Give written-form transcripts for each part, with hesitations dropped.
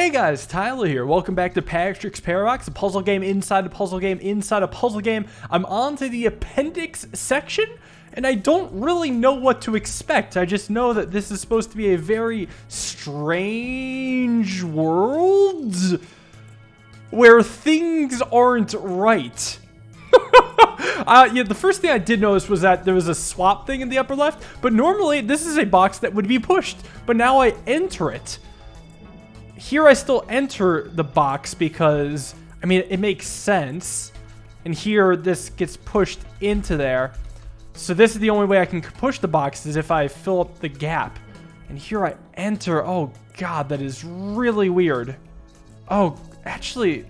Hey guys, Tyler here. Welcome back to Parabox, a puzzle game inside a puzzle game inside a puzzle game. I'm on to the Appendix section, and I don't really know what to expect. I just know that this is supposed to be a very strange world where things aren't right. Yeah, the first thing I did notice was that there was a swap thing in the upper left, but normally this is a box that would be pushed, but now I enter it. Here I still enter the box because, I mean, it makes sense. And here this gets pushed into there. So this is the only way I can push the box is if I fill up the gap. And here I enter. Oh god, that is really weird. Oh, actually,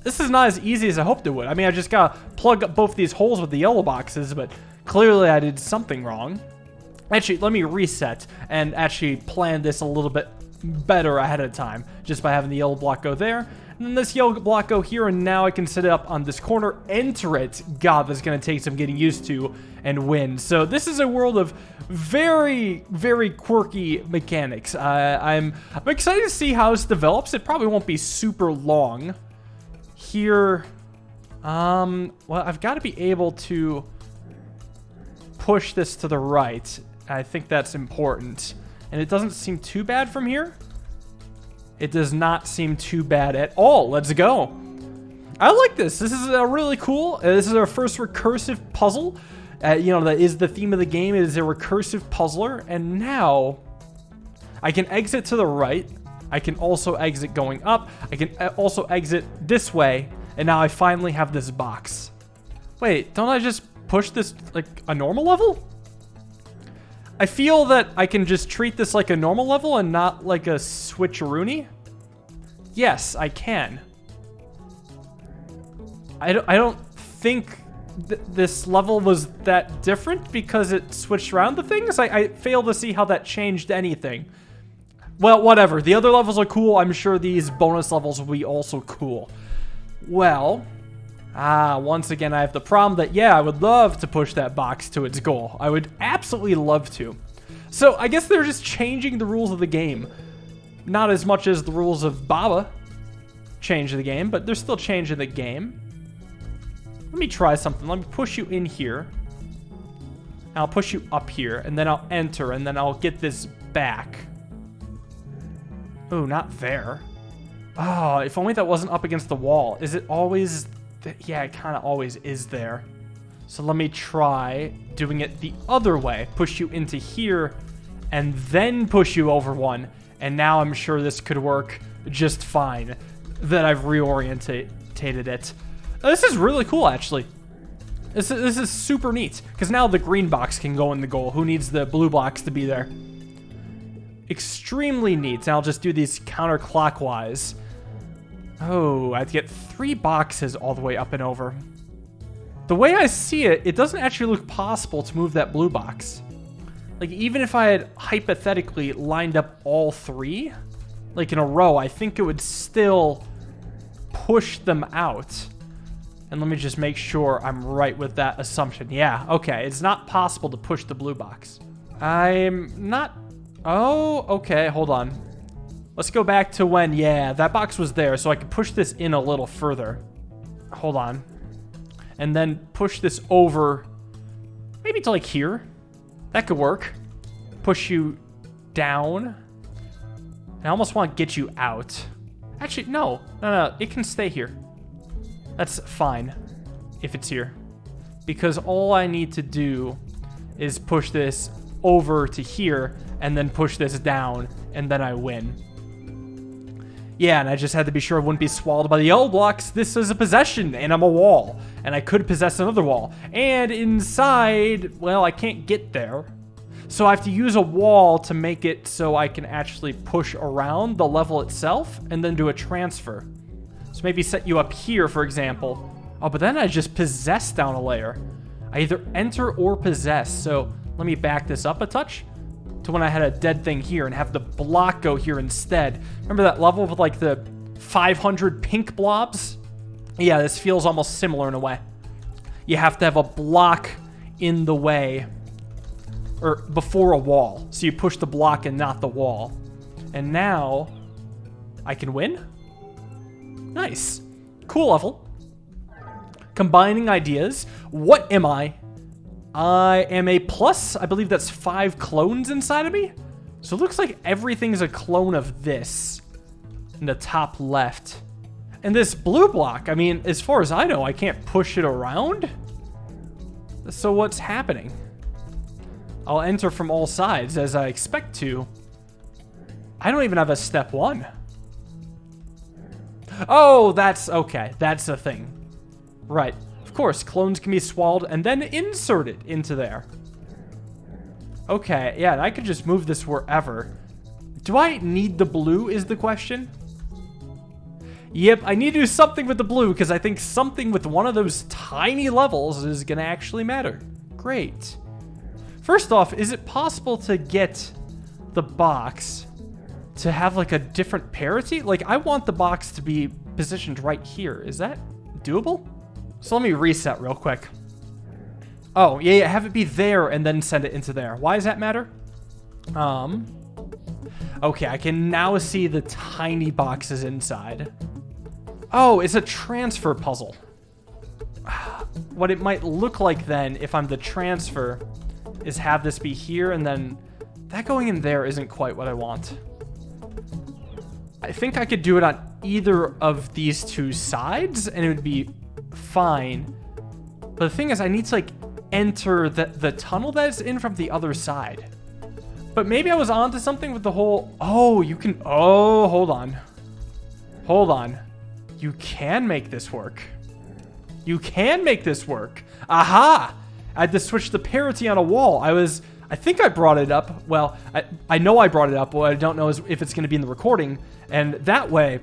this is not as easy as I hoped it would. I mean, I just gotta plug up both these holes with the yellow boxes, but clearly I did something wrong. Actually, let me reset and actually plan this a little bit better ahead of time, just by having the yellow block go there, and then this yellow block go here, and now I can set it up on this corner, enter it. God, that's gonna take some getting used to and win. So this is a world of very, very quirky mechanics. I'm excited to see how this develops. It probably won't be super long. Here, well, I've got to be able to push this to the right. I think that's important. And it doesn't seem too bad from here. It does not seem too bad at all. Let's go. I like this. This is really cool. This is our first recursive puzzle. You know, that is the theme of the game. It is a recursive puzzler. And now I can exit to the right. I can also exit going up. I can also exit this way. And now I finally have this box. Wait, don't I just push this like a normal level? I feel that I can just treat this like a normal level and not like a switcheroony. Yes, I can. I don't think this level was that different because it switched around the things. I fail to see how that changed anything. Well, whatever. The other levels are cool. I'm sure these bonus levels will be also cool. Well, once again, I have the problem that, yeah, I would love to push that box to its goal. I would absolutely love to. So I guess they're just changing the rules of the game. Not as much as the rules of Baba change the game, but they're still changing the game. Let me try something. Let me push you in here. I'll push you up here, and then I'll enter, and then I'll get this back. Oh, not there. Oh, if only that wasn't up against the wall. Is it always... Yeah, it kind of always is there. So let me try doing it the other way. Push you into here and then push you over one. And now I'm sure this could work just fine that I've reorientated it. This is really cool, actually. This is super neat because now the green box can go in the goal. Who needs the blue box to be there? Extremely neat. And I'll just do these counterclockwise. Oh, I have to get 3 boxes all the way up and over. The way I see it, it doesn't actually look possible to move that blue box. Like, even if I had hypothetically lined up all 3, like in a row, I think it would still push them out. And let me just make sure I'm right with that assumption. Yeah, okay, it's not possible to push the blue box. I'm not... Oh, okay, hold on. Let's go back to when, yeah, that box was there, so I could push this in a little further. Hold on. And then push this over, maybe to like here. That could work. Push you down. I almost want to get you out. Actually, no, it can stay here. That's fine if it's here. Because all I need to do is push this over to here and then push this down, and then I win. Yeah, and I just had to be sure it wouldn't be swallowed by the yellow blocks. This is a possession, and I'm a wall. And I could possess another wall. And inside, well, I can't get there. So I have to use a wall to make it so I can actually push around the level itself and then do a transfer. So maybe set you up here, for example. Oh, but then I just possess down a layer. I either enter or possess. So let me back this up a touch to when I had a dead thing here and have the block go here instead. Remember that level with like the 500 pink blobs? Yeah, this feels almost similar in a way. You have to have a block in the way or before a wall. So you push the block and not the wall. And now I can win. Nice. Cool level. Combining ideas. What am I? I am a plus. I believe that's 5 clones inside of me. So it looks like everything's a clone of this in the top left. And this blue block, I mean, as far as I know, I can't push it around. So what's happening? I'll enter from all sides as I expect to. I don't even have a step 1. Oh, that's okay. That's a thing. Right. Of course, clones can be swallowed and then inserted into there. Okay, yeah, and I could just move this wherever. Do I need the blue is the question? Yep, I need to do something with the blue because I think something with one of those tiny levels is going to actually matter. Great. First off, is it possible to get the box to have like a different parity? Like, I want the box to be positioned right here. Is that doable? So let me reset real quick. Oh, yeah, have it be there and then send it into there. Why does that matter? Okay, I can now see the tiny boxes inside. Oh, it's a transfer puzzle. What it might look like then, if I'm the transfer, is have this be here and then that going in there isn't quite what I want. I think I could do it on either of these two sides and it would be fine. But the thing is, I need to like enter the tunnel that is in from the other side. But maybe I was onto something with the whole, oh, you can, oh, hold on. Hold on. You can make this work. You can make this work. Aha! I had to switch the parity on a wall. I think I brought it up. Well, I know I brought it up. What I don't know is if it's going to be in the recording. And that way,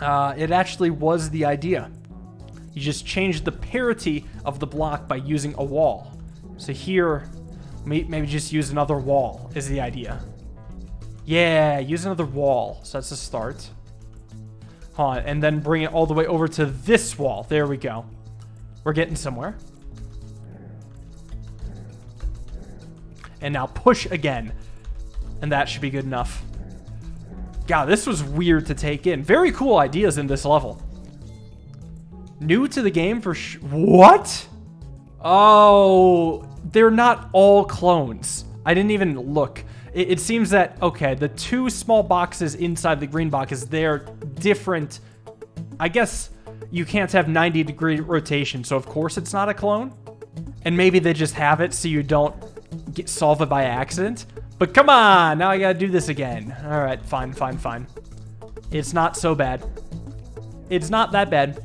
it actually was the idea. You just change the parity of the block by using a wall. So here, maybe just use another wall is the idea. Yeah, use another wall. So that's a start. Hold on, and then bring it all the way over to this wall. There we go. We're getting somewhere. And now push again. And that should be good enough. God, this was weird to take in. Very cool ideas in this level. New to the game for what? Oh, they're not all clones. I didn't even look. It seems that, okay, the 2 small boxes inside the green box is they're different. I guess you can't have 90-degree rotation, so of course it's not a clone. And maybe they just have it so you don't solve it by accident. But come on, now I gotta do this again. All right, fine. It's not so bad. It's not that bad.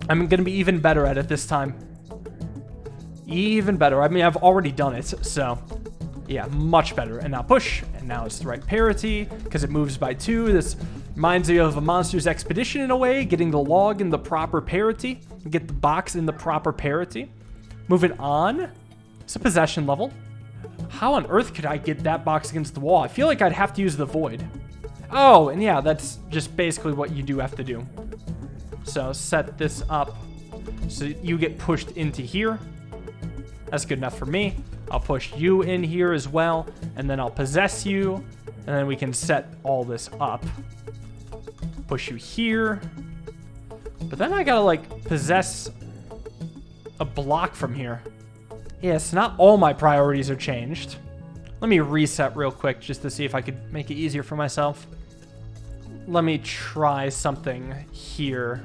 I'm gonna be even better at it this time. Even better. I mean, I've already done it, so yeah, much better. And now push, and now it's the right parity because it moves by 2. This reminds me of a Monster's Expedition in a way, getting the log in the proper parity, get the box in the proper parity. Moving on, it's a possession level. How on earth could I get that box against the wall? I feel like I'd have to use the void. Oh, and yeah, that's just basically what you do have to do. So set this up so you get pushed into here. That's good enough for me. I'll push you in here as well, and then I'll possess you, and then we can set all this up. Push you here. But then I gotta, like, possess a block from here. Yes, not all my priorities are changed. Let me reset real quick just to see if I could make it easier for myself. Let me try something here.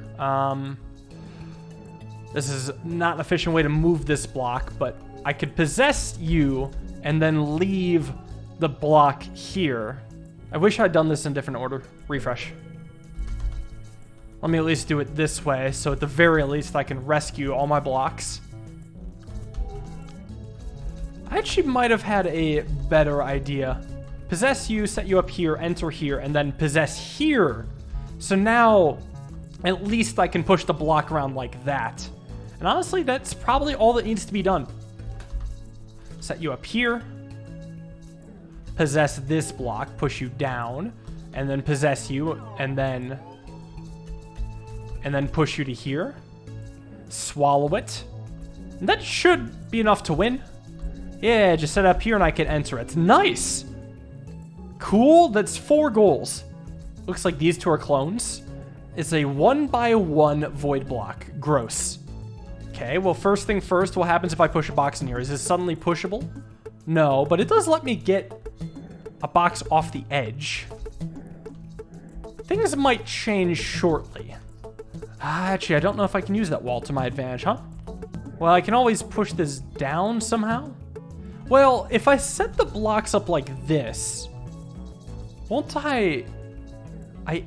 This is not an efficient way to move this block, but I could possess you and then leave the block here. I wish I'd done this in different order. Refresh. Let me at least do it this way, so at the very least I can rescue all my blocks. I actually might have had a better idea. Possess you, set you up here, enter here, and then possess here. So now, at least I can push the block around like that. And honestly, that's probably all that needs to be done. Set you up here. Possess this block, push you down, and then possess you, and then push you to here. Swallow it. And that should be enough to win. Yeah, just set up here and I can enter it. Nice! Cool, that's 4 goals. Looks like these two are clones. It's a 1x1 void block. Gross. Okay, well, first thing first, what happens if I push a box in here? Is this suddenly pushable? No, but it does let me get a box off the edge. Things might change shortly. Actually, I don't know if I can use that wall to my advantage, huh? Well, I can always push this down somehow. Well, if I set the blocks up like this, won't I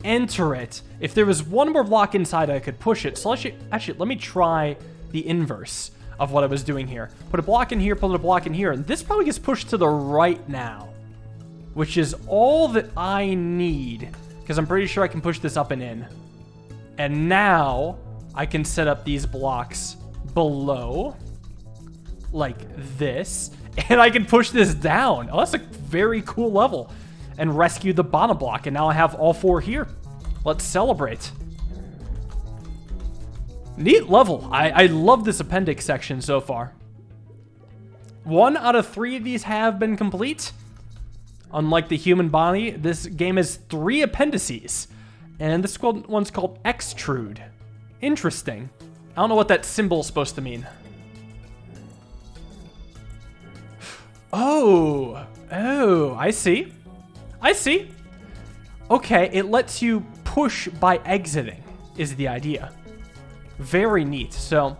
enter it. If there was one more block inside, I could push it. So actually, let me try the inverse of what I was doing here. Put a block in here, put a block in here, and this probably gets pushed to the right now, which is all that I need, because I'm pretty sure I can push this up and in. And now I can set up these blocks below, like this, and I can push this down. Oh, that's a very cool level. And rescue the bottom block, and now I have all four here. Let's celebrate. Neat level. I love this appendix section so far. 1 out of 3 of these have been complete. Unlike the human body, this game has 3 appendices. And this one's called Extrude. Interesting. I don't know what that symbol is supposed to mean. Oh, I see. I see. Okay, it lets you push by exiting, is the idea. Very neat. So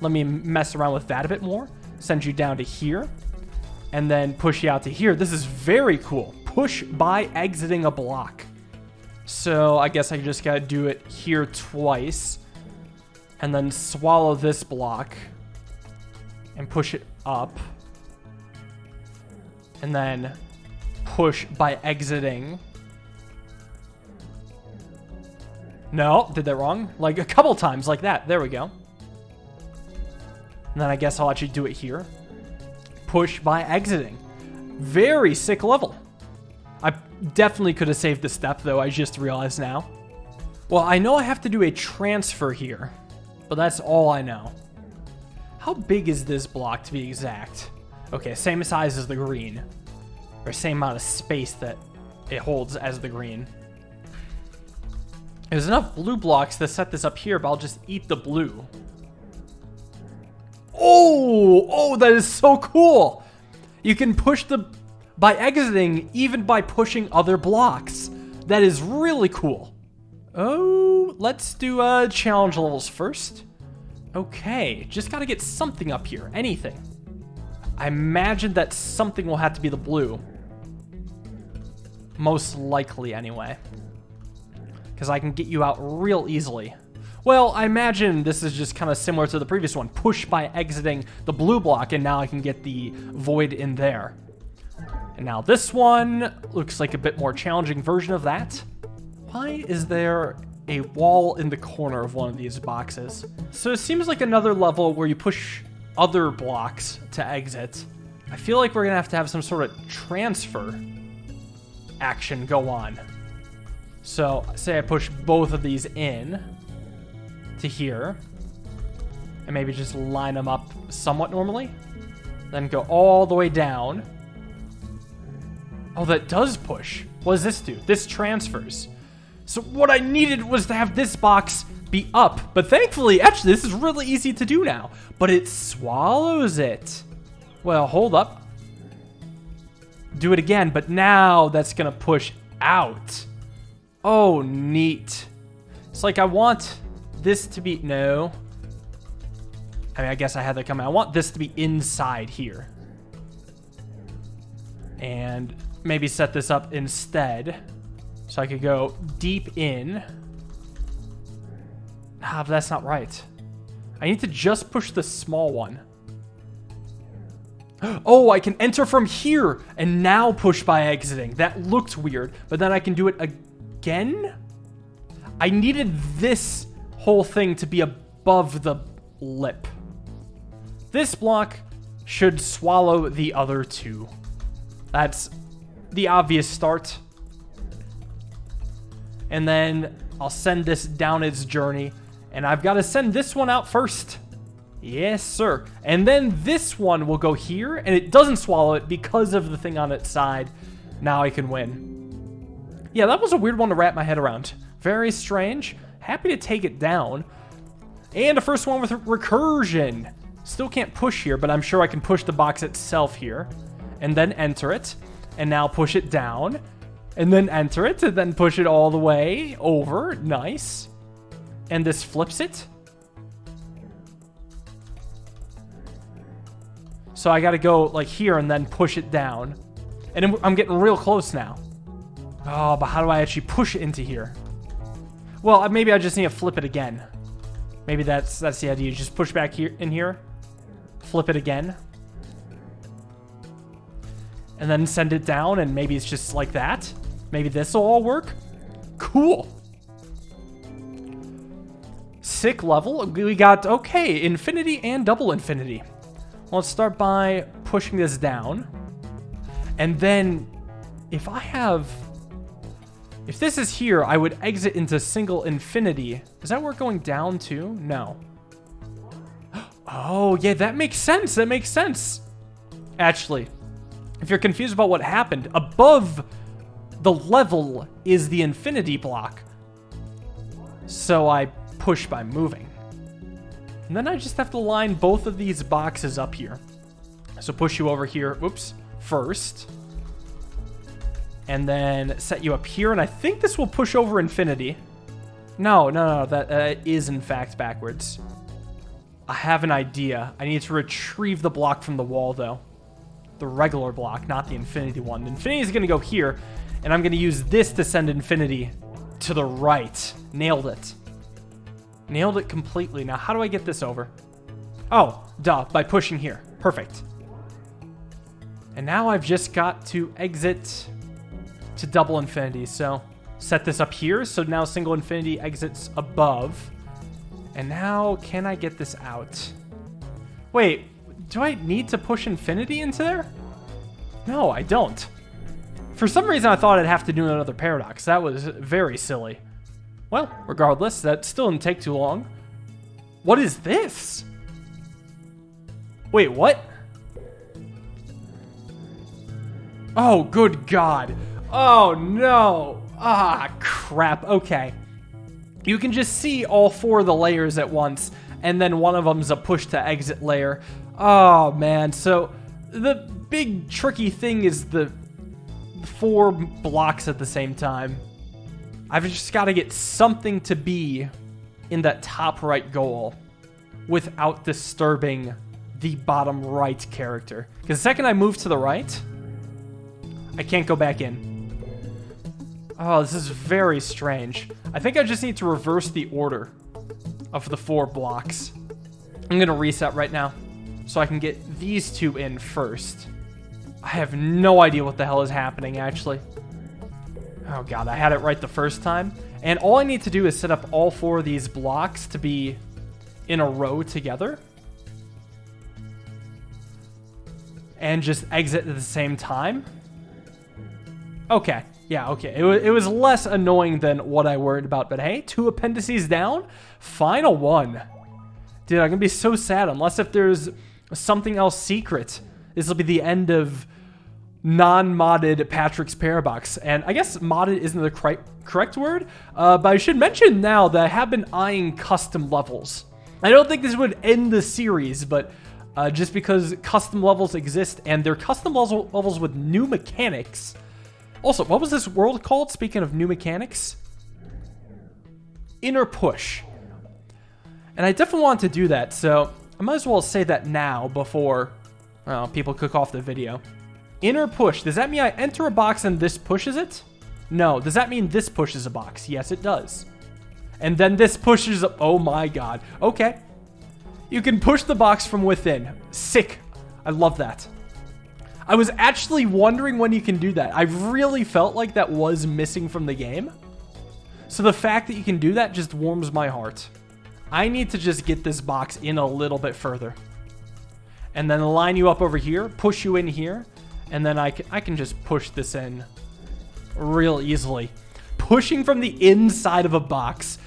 let me mess around with that a bit more. Send you down to here, and then push you out to here. This is very cool. Push by exiting a block. So I guess I just gotta do it here twice, and then swallow this block, and push it up, and then push by exiting. No, did that wrong. Like a couple times like that. There we go. And then I guess I'll actually do it here. Push by exiting. Very sick level. I definitely could have saved the step, though. I just realized now. Well, I know I have to do a transfer here, but that's all I know. How big is this block, to be exact? Okay, same size as the green. Or same amount of space that it holds as the green. There's enough blue blocks to set this up here, but I'll just eat the blue. Oh, that is so cool. You can push by exiting, even by pushing other blocks. That is really cool. Oh, let's do challenge levels first. Okay, just gotta get something up here, anything. I imagine that something will have to be the blue. Most likely, anyway. Because I can get you out real easily. Well, I imagine this is just kind of similar to the previous one. Push by exiting the blue block, and now I can get the void in there. And now this one looks like a bit more challenging version of that. Why is there a wall in the corner of one of these boxes? So it seems like another level where you push other blocks to exit. I feel like we're gonna have to have some sort of transfer action go on. So say I push both of these in to here, and maybe just line them up somewhat normally, then go all the way down. Oh, that does push. What does this do? This transfers. So what I needed was to have this box be up, but thankfully, actually, this is really easy to do now, but it swallows it. Well, hold up. Do it again, but now that's gonna push out. Oh, neat. It's like I want this to be, no. I mean, I guess I had that coming. I want this to be inside here. And maybe set this up instead. So I could go deep in. Ah, but that's not right. I need to just push the small one. Oh, I can enter from here and now push by exiting. That looked weird, but then I can do it again? I needed this whole thing to be above the lip. This block should swallow the other two. That's the obvious start. And then I'll send this down its journey, and I've got to send this one out first. Yes, sir. And then this one will go here, and it doesn't swallow it because of the thing on its side. Now I can win. Yeah, that was a weird one to wrap my head around. Very strange. Happy to take it down. And the first one with recursion. Still can't push here, but I'm sure I can push the box itself here. And then enter it. And now push it down. And then enter it. And then push it all the way over. Nice. And this flips it. So I gotta go like here and then push it down. And I'm getting real close now. Oh, but how do I actually push it into here? Well, maybe I just need to flip it again. Maybe that's the idea. Just push back here in here. Flip it again. And then send it down, and maybe it's just like that. Maybe this will all work. Cool. Sick level. We got, okay, infinity and double infinity. Let's start by pushing this down. And then if this is here, I would exit into single infinity. Does that work going down too? No. Oh, yeah, that makes sense. That makes sense. Actually, if you're confused about what happened, above the level is the infinity block. So I push by moving. And then I just have to line both of these boxes up here. So push you over here, whoops, first. And then set you up here, and I think this will push over infinity. No, that is in fact backwards. I have an idea. I need to retrieve the block from the wall, though. The regular block, not the infinity one. The infinity is going to go here, and I'm going to use this to send infinity to the right. Nailed it. Nailed it completely. Now, how do I get this over? Oh, duh, by pushing here. Perfect. And now I've just got to exit to double infinity. So set this up here. So now single infinity exits above. And now, can I get this out? Wait, do I need to push infinity into there? No, I don't. For some reason, I thought I'd have to do another paradox. That was very silly. Well, regardless, that still didn't take too long. What is this? Wait, what? Oh, good God. Oh, no. Ah, crap. Okay. You can just see all four of the layers at once, and then one of them's a push to exit layer. Oh, man. So the big tricky thing is the four blocks at the same time. I've just got to get something to be in that top right goal without disturbing the bottom right character. Because the second I move to the right, I can't go back in. Oh, this is very strange. I think I just need to reverse the order of the four blocks. I'm going to reset right now so I can get these two in first. I have no idea what the hell is happening, actually. Oh, God, I had it right the first time. And all I need to do is set up all four of these blocks to be in a row together. And just exit at the same time. Okay. Yeah, okay. It was less annoying than what I worried about. But hey, 2 appendices down. Final one. Dude, I'm going to be so sad unless if there's something else secret. This will be the end of non-modded Patrick's Parabox. And I guess modded isn't the correct word. But I should mention now that I have been eyeing custom levels. I don't think this would end the series, but just because custom levels exist and they're custom levels with new mechanics. Also, what was this world called, speaking of new mechanics? Inner Push. And I definitely want to do that, so I might as well say that now before people cook off the video. Inner Push. Does that mean I enter a box and this pushes it? No. Does that mean this pushes a box? Yes, it does. And then this pushes... Oh my God. Okay. You can push the box from within. Sick. I love that. I was actually wondering when you can do that. I really felt like that was missing from the game. So the fact that you can do that just warms my heart. I need to just get this box in a little bit further. And then line you up over here, push you in here, and then I can just push this in real easily. Pushing from the inside of a box.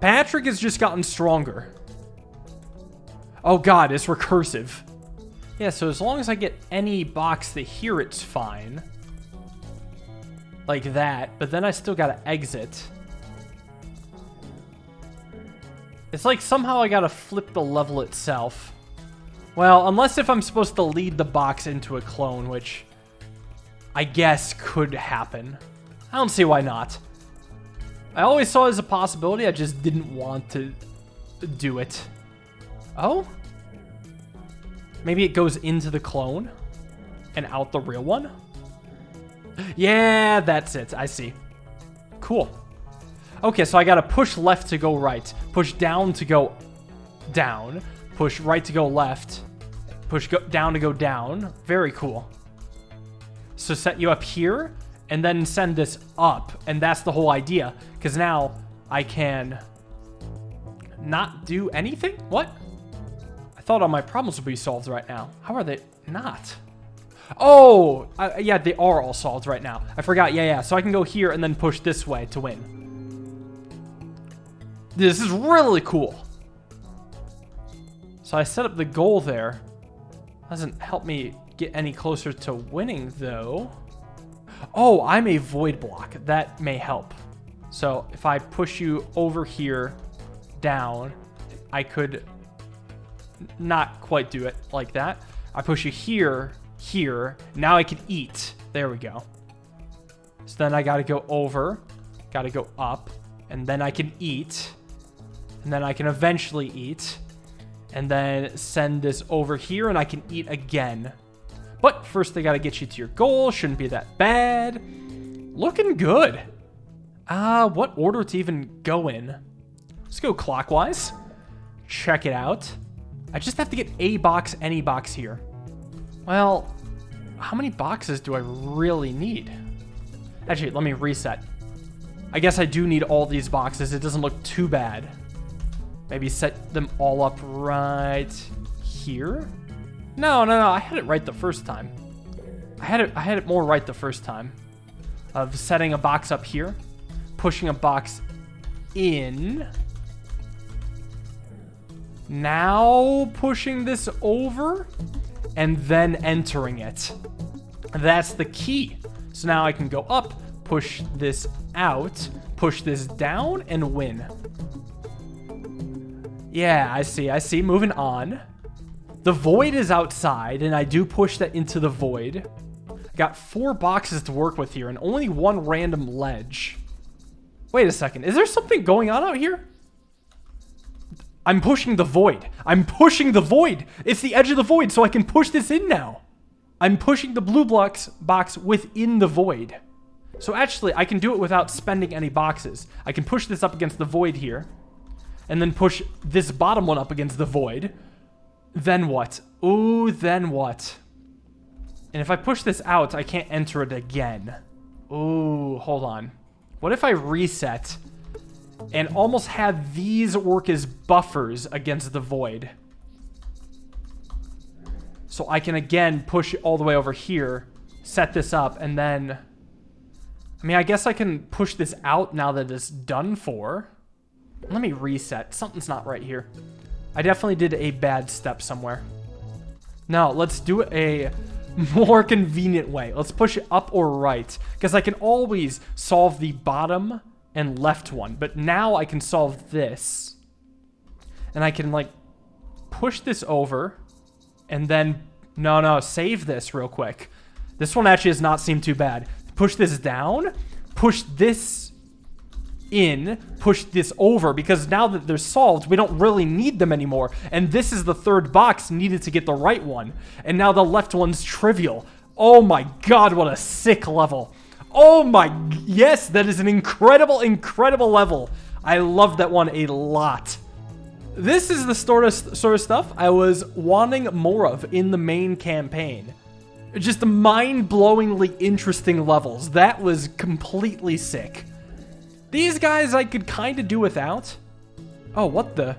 Patrick has just gotten stronger. Oh God, it's recursive. Yeah, so as long as I get any box to here, it's fine. like that, but then I still gotta exit. It's like somehow I gotta flip the level itself. Well, unless if I'm supposed to lead the box into a clone, which I guess could happen. I don't see why not. I always saw it as a possibility, I just didn't want to do it. Oh? Maybe it goes into the clone and out the real one? Yeah, that's it. I see. Cool. Okay, so I gotta push left to go right, push down to go down, push right to go left, push down to go down. Very cool. So set you up here, and then send this up, and that's the whole idea, because now I can not do anything? What? I thought all my problems would be solved right now. How are they not? Oh, yeah, they are all solved right now. I forgot, yeah. So I can go here and then push this way to win. This is really cool. So I set up the goal there. Doesn't help me get any closer to winning, though. Oh, I'm a void block. That may help. So if I push you over here, down, I could not quite do it like that. I push you here, here. Now I can eat. There we go. So then I gotta go over, gotta go up, and then I can eat. And then I can eventually eat. And then send this over here, and I can eat again. But first, they gotta get you to your goal. Shouldn't be that bad. Looking good. What order to even go in? Let's go clockwise. Check it out. I just have to get a box, any box here. Well, how many boxes do I really need? Actually, let me reset. I guess I do need all these boxes. It doesn't look too bad. Maybe set them all up right here. No. I had it right the first time. I had it more right the first time. Of setting a box up here, pushing a box in. Now pushing this over, and then entering it. That's the key. So now I can go up, push this out, push this down, and win. Yeah, I see. Moving on. The void is outside, and I do push that into the void. Got 4 boxes to work with here, and only 1 random ledge. Wait a second. Is there something going on out here? I'm pushing the void. It's the edge of the void, so I can push this in now. I'm pushing the blue box within the void. So actually, I can do it without spending any boxes. I can push this up against the void here. And then push this bottom one up against the void. Then what? Ooh, then what? And if I push this out, I can't enter it again. Ooh, hold on. What if I reset and almost had these work as buffers against the void? So I can again push it all the way over here, set this up, and then... I mean, I guess I can push this out now that it's done for. Let me reset. Something's not right here. I definitely did a bad step somewhere. Now, let's do it a more convenient way. Let's push it up or right, because I can always solve the bottom and left one, but now I can solve this. And I can, like, push this over, and then... No, save this real quick. This one actually does not seem too bad. Push this down, push this in, push this over, because now that they're solved, we don't really need them anymore. And this is the 3rd box needed to get the right one. And now the left one's trivial. Oh my god, what a sick level. Oh my, yes, that is an incredible level. I love that one a lot. This is the sort of stuff I was wanting more of in the main campaign. Just mind-blowingly interesting levels. That was completely sick. These guys I could kind of do without. Oh, what the?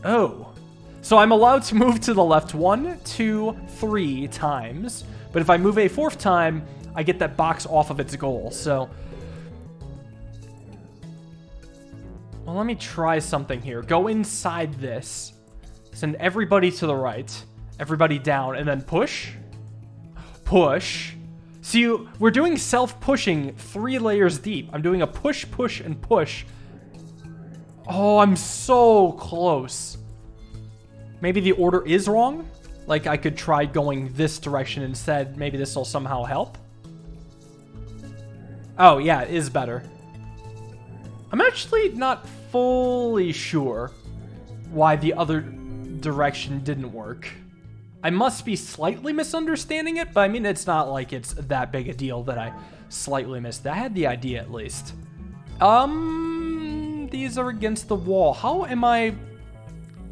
Oh. So I'm allowed to move to the left 1, 2, 3 times. But if I move a 4th time, I get that box off of its goal. So... well, let me try something here. Go inside this. Send everybody to the right. Everybody down. And then push. Push. See, we're doing self-pushing 3 layers deep. I'm doing a push, push, and push. Oh, I'm so close. Maybe the order is wrong? Like, I could try going this direction instead. Maybe this will somehow help. Oh, yeah, it is better. I'm actually not fully sure why the other direction didn't work. I must be slightly misunderstanding it, but I mean, it's not like it's that big a deal that I slightly missed. I had the idea at least. These are against the wall. How am I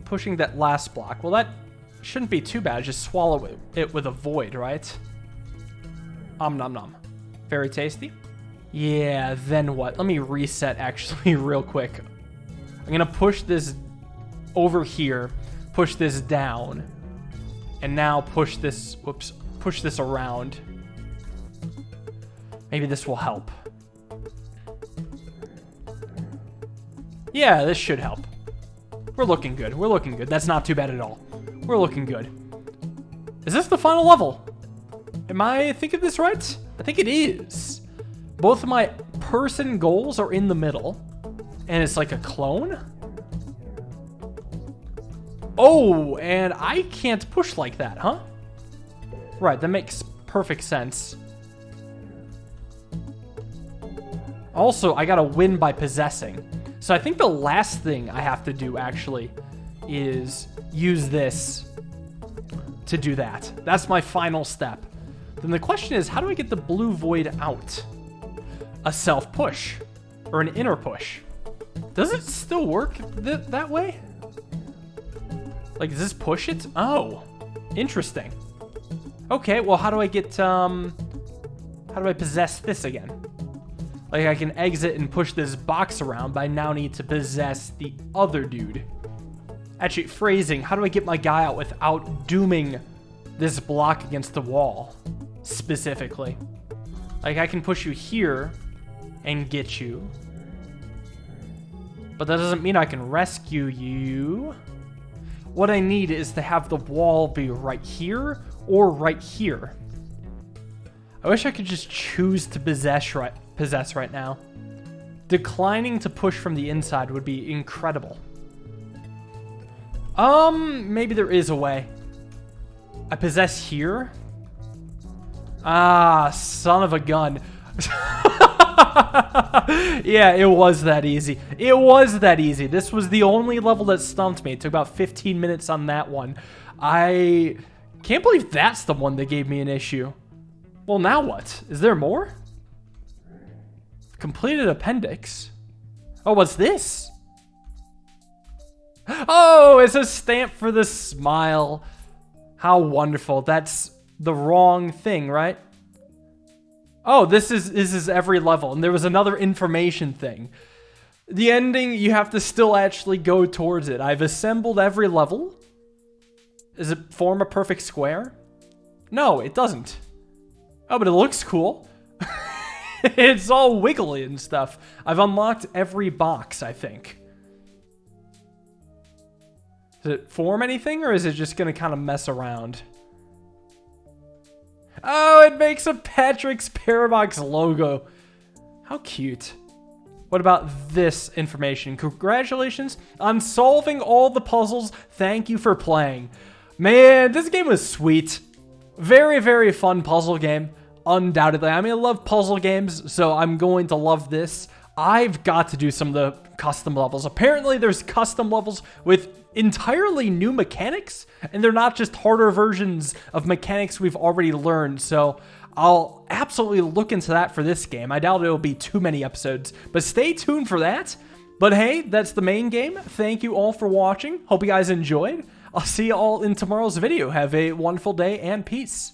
pushing that last block? Well, that shouldn't be too bad. Just swallow it with a void, right? Nom nom. Very tasty. Yeah, then what? Let me reset actually real quick. I'm gonna push this over here, push this down, and now push this, whoops, push this around. Maybe this will help. Yeah, this should help. We're looking good. We're looking good. That's not too bad at all. We're looking good. Is this the final level? Am I thinking this right? I think it is. Both of my person goals are in the middle. And it's like a clone. Oh, and I can't push like that, huh? Right, that makes perfect sense. Also, I gotta win by possessing. So I think the last thing I have to do, actually, is use this to do that. That's my final step. Then the question is, how do I get the blue void out? A self-push, or an inner push. Does it still work that way? Like, does this push it? Oh, interesting. Okay, well, how do I get, how do I possess this again? Like, I can exit and push this box around, but I now need to possess the other dude. Actually, phrasing, how do I get my guy out without dooming this block against the wall, specifically? Like, I can push you here and get you. But that doesn't mean I can rescue you. What I need is to have the wall be right here or right here. I wish I could just choose to possess right now. Declining to push from the inside would be incredible. Maybe there is a way. I possess here. Ah, son of a gun. Yeah, it was that easy. It was that easy. This was the only level that stumped me. It took about 15 minutes on that one. I can't believe that's the one that gave me an issue. Well, now what? Is there more? Completed appendix. Oh, what's this? Oh, it's a stamp for the smile. How wonderful. That's the wrong thing, right? Oh, this is every level. And there was another information thing. The ending, you have to still actually go towards it. I've assembled every level. Does it form a perfect square? No, it doesn't. Oh, but it looks cool. It's all wiggly and stuff. I've unlocked every box, I think. Does it form anything, or is it just going to kind of mess around? Oh, it makes a Patrick's Parabox logo. How cute. What about this information? Congratulations on solving all the puzzles. Thank you for playing. Man, this game was sweet. Very, very fun puzzle game. Undoubtedly. I mean, I love puzzle games, so I'm going to love this. I've got to do some of the custom levels. Apparently, there's custom levels with entirely new mechanics, and they're not just harder versions of mechanics we've already learned, so I'll absolutely look into that for this game. I doubt it'll be too many episodes, but stay tuned for that. But hey, that's the main game. Thank you all for watching. Hope you guys enjoyed. I'll see you all in tomorrow's video. Have a wonderful day and peace.